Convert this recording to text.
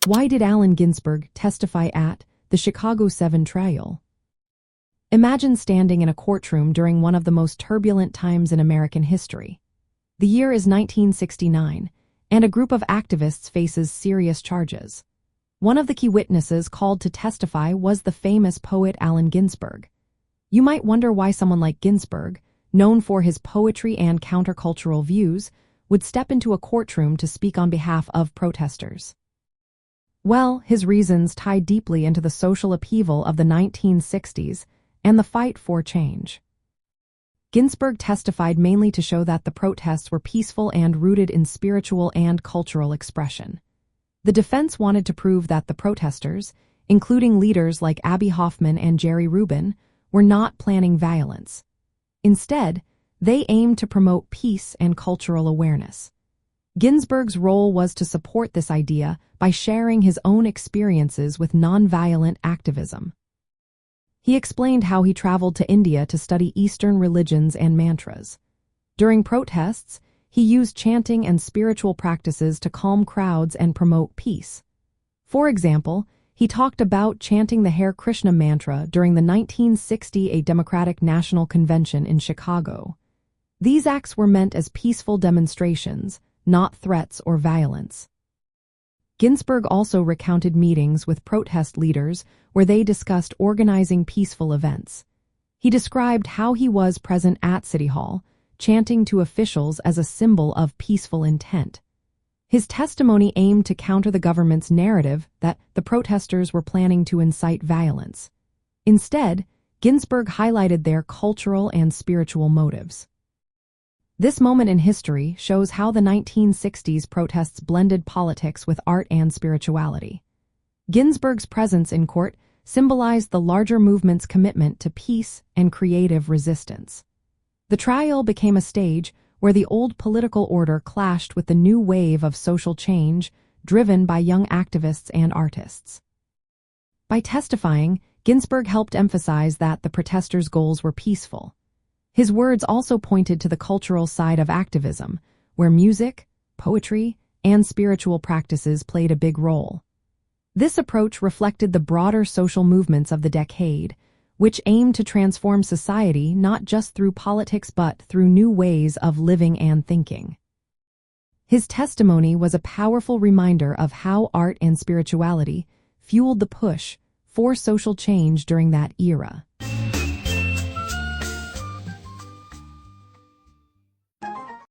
Why did Allen Ginsberg testify at the Chicago 7 trial? Imagine standing in a courtroom during one of the most turbulent times in American history. The year is 1969, and a group of activists faces serious charges. One of the key witnesses called to testify was the famous poet Allen Ginsberg. You might wonder why someone like Ginsberg, known for his poetry and countercultural views, would step into a courtroom to speak on behalf of protesters. Well, his reasons tie deeply into the social upheaval of the 1960s and the fight for change. Ginsberg testified mainly to show that the protests were peaceful and rooted in spiritual and cultural expression. The defense wanted to prove that the protesters, including leaders like Abbie Hoffman and Jerry Rubin, were not planning violence. Instead, they aimed to promote peace and cultural awareness. Ginsberg's role was to support this idea by sharing his own experiences with nonviolent activism. He explained how he traveled to India to study Eastern religions and mantras. During protests, he used chanting and spiritual practices to calm crowds and promote peace. For example, he talked about chanting the Hare Krishna mantra during the 1960 Democratic National Convention in Chicago. These acts were meant as peaceful demonstrations, not threats or violence. Ginsberg also recounted meetings with protest leaders where they discussed organizing peaceful events. He described how he was present at City Hall, chanting to officials as a symbol of peaceful intent. His testimony aimed to counter the government's narrative that the protesters were planning to incite violence. Instead, Ginsberg highlighted their cultural and spiritual motives. This moment in history shows how the 1960s protests blended politics with art and spirituality. Ginsberg's presence in court symbolized the larger movement's commitment to peace and creative resistance. The trial became a stage where the old political order clashed with the new wave of social change driven by young activists and artists. By testifying, Ginsberg helped emphasize that the protesters' goals were peaceful. His words also pointed to the cultural side of activism, where music, poetry, and spiritual practices played a big role. This approach reflected the broader social movements of the decade, which aimed to transform society not just through politics but through new ways of living and thinking. His testimony was a powerful reminder of how art and spirituality fueled the push for social change during that era.